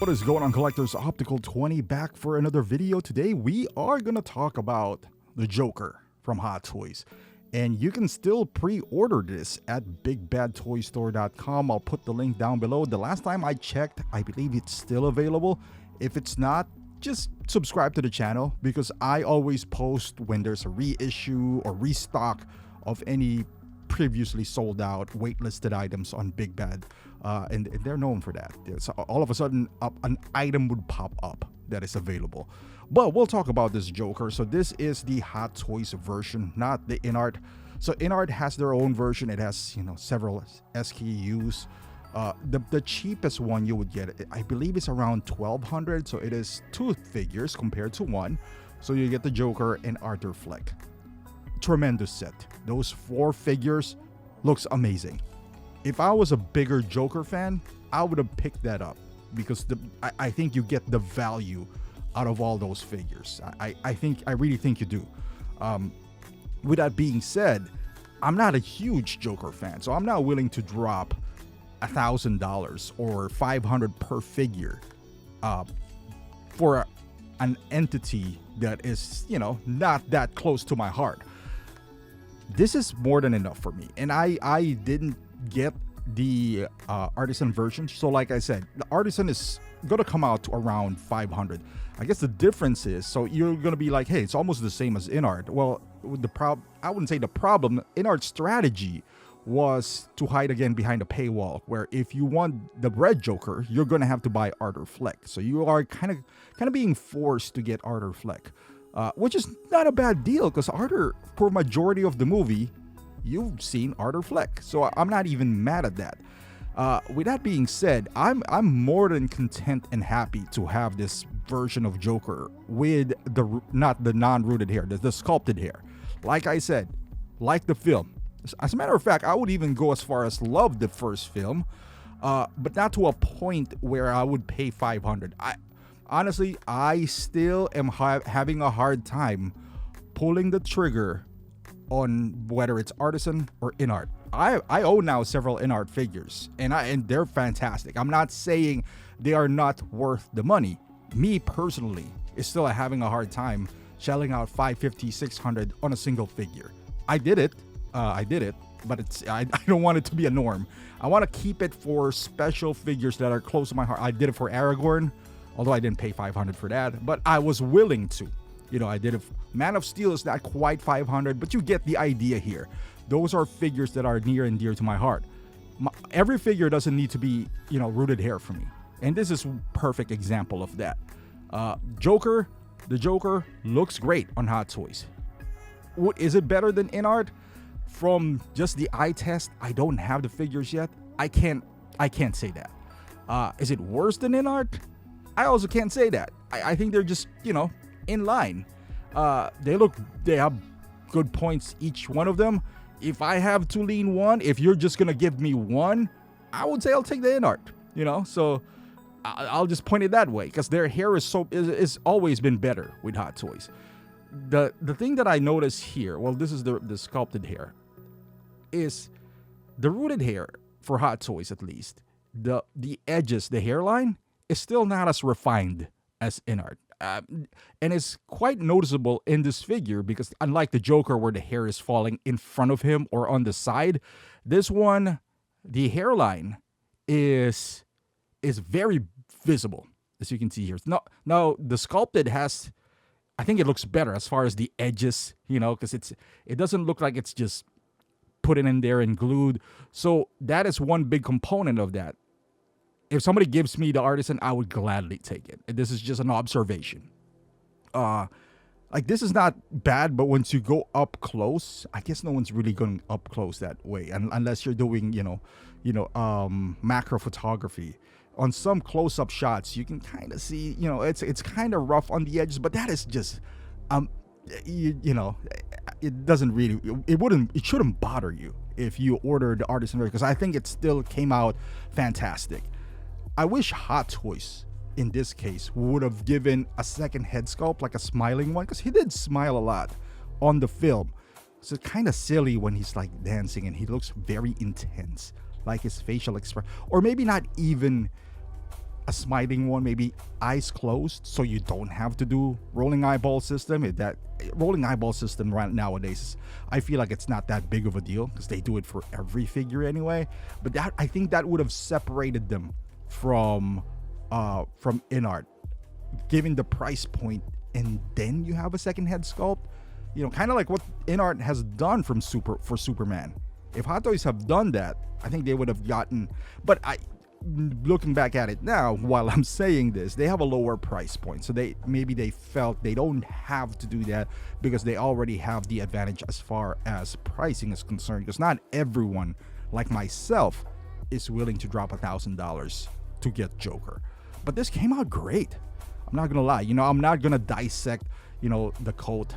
What is going on, collectors? Optical 20 back for another video. Today we are going to talk about the Joker from Hot Toys, and you can still pre-order this at bigbadtoystore.com. I'll put the link down below. The last time I checked, I believe it's still available. If it's not, just subscribe to the channel, because I always post when there's a reissue or restock of any previously sold out waitlisted items on Big Bad, and they're known for that. So all of a sudden an item would pop up that is available. But we'll talk about this Joker. So this is the Hot Toys version, not the InArt. So InArt has their own version. It has, several SKUs. The cheapest one you would get, I believe, is around 1,200. So it is 2 figures compared to 1. So you get the Joker and Arthur Fleck. Tremendous set. Those 4 figures looks amazing. If I was a bigger Joker fan, I would have picked that up, because I think you get the value out of all those figures. I really think you do. With that being said, I'm not a huge Joker fan, so I'm not willing to drop $1,000 or $500 per figure for an entity that is, not that close to my heart. This is more than enough for me, and I didn't get the Artisan version. So like I said, the Artisan is gonna come out to around 500. I guess the difference is, so you're gonna be like, hey, it's almost the same as InArt. Well, I wouldn't say the problem. InArt's strategy was to hide again behind a paywall, where if you want the Red Joker, you're gonna have to buy Arthur Fleck. So you are kind of being forced to get Arthur Fleck. Which is not a bad deal, because Arthur, for majority of the movie, you've seen Arthur Fleck. So I'm not even mad at that. With that being said, I'm more than content and happy to have this version of Joker with not the non-rooted hair, the sculpted hair. Like I said, like the film. As a matter of fact, I would even go as far as love the first film, but not to a point where I would pay $500. Honestly, I still am having a hard time pulling the trigger on whether it's Artisan or InArt. I own now several InArt figures, and they're fantastic. I'm not saying they are not worth the money. Me personally is still having a hard time shelling out $550, $600 on a single figure. I did it, but I don't want it to be a norm. I want to keep it for special figures that are close to my heart. I did it for Aragorn, although I didn't pay $500 for that, but I was willing to. I did it. Man of Steel is not quite $500, but you get the idea here. Those are figures that are near and dear to my heart. Every figure doesn't need to be, rooted hair for me. And this is a perfect example of that. The Joker looks great on Hot Toys. Is it better than InArt? From just the eye test, I don't have the figures yet. I can't say that. Is it worse than InArt? I also can't say that. I think they're just, in line. They have good points, each one of them. If I have to lean one, if you're just gonna give me one, I would say I'll take the InArt. So I'll just point it that way, because their hair is always been better with Hot Toys. The thing that I notice here, well, this is the sculpted hair, is the rooted hair for Hot Toys, at least. The edges, the hairline, is still not as refined as InArt. And it's quite noticeable in this figure, because unlike the Joker, where the hair is falling in front of him or on the side, this one, the hairline is very visible, as you can see here. Now the sculpted has, I think it looks better as far as the edges, because it doesn't look like it's just put it in there and glued. So that is one big component of that. If somebody gives me the Artisan, I would gladly take it. This is just an observation. This is not bad, but once you go up close, I guess no one's really going up close that way, unless you're doing, macro photography. On some close-up shots, you can kind of see, it's kind of rough on the edges, but that is just, it doesn't really, it shouldn't bother you if you order the Artisan version, because I think it still came out fantastic. I wish Hot Toys, in this case, would have given a second head sculpt, like a smiling one, because he did smile a lot on the film. So it's kind of silly when he's like dancing and he looks very intense, like his facial expression, or maybe not even a smiling one, maybe eyes closed, so you don't have to do rolling eyeball system. That rolling eyeball system right nowadays, I feel like it's not that big of a deal because they do it for every figure anyway. But that, I think that would have separated them from InArt, given the price point, and then you have a second head sculpt. You know, kind of like what InArt has done for Superman. If Hot Toys have done that, I think they would have gotten. But looking back at it now, while I'm saying this, they have a lower price point, so they felt they don't have to do that because they already have the advantage as far as pricing is concerned. Because not everyone, like myself, is willing to drop $1,000 to get Joker. But this came out great. I'm not gonna lie. You know, I'm not gonna dissect, you know, the coat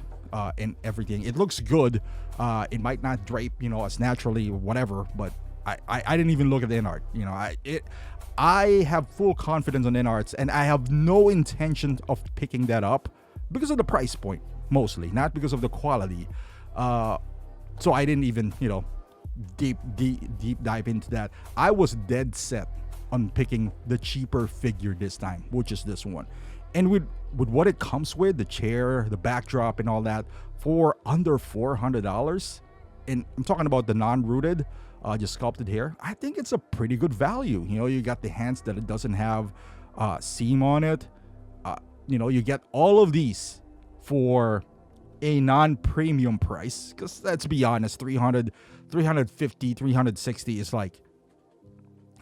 and everything. It looks good. It might not drape, you know, as naturally, whatever. But I didn't even look at the InArt. You know, I have full confidence on InArts, and I have no intention of picking that up because of the price point, mostly, not because of the quality. So I didn't even, you know, deep dive into that. I was dead set on picking the cheaper figure this time, which is this one. And with what it comes with, the chair, the backdrop, and all that, for under $400, and I'm talking about the non-rooted, just sculpted hair, I think it's a pretty good value. You know, you got the hands that it doesn't have seam on it. You know, you get all of these for a non-premium price, because let's be honest, 300, 350, 360 is like,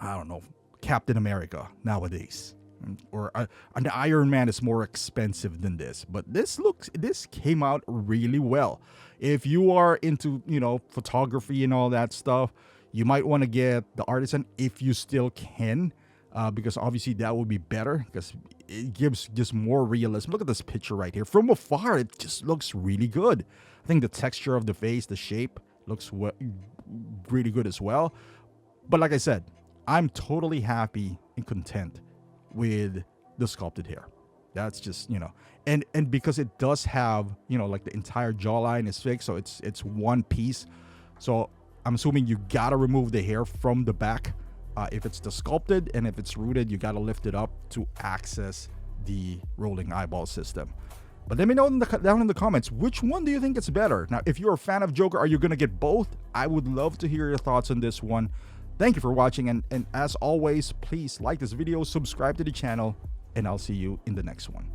I don't know, Captain America nowadays. Or an Iron Man is more expensive than this. But this came out really well. If you are into, you know, photography and all that stuff, you might want to get the Artisan if you still can, because obviously that would be better because it gives just more realism. Look at this picture right here. From afar, it just looks really good. I think the texture of the face, the shape, looks really good as well. But like I said, I'm totally happy and content with the sculpted hair. That's just, you know, and because it does have, you know, like the entire jawline is fixed, so it's one piece. So I'm assuming you gotta remove the hair from the back if it's the sculpted, and if it's rooted, you gotta lift it up to access the rolling eyeball system. But let me know down in the comments, which one do you think is better? Now, if you're a fan of Joker, are you gonna get both? I would love to hear your thoughts on this one. Thank you for watching, and as always, please like this video, subscribe to the channel, and I'll see you in the next one.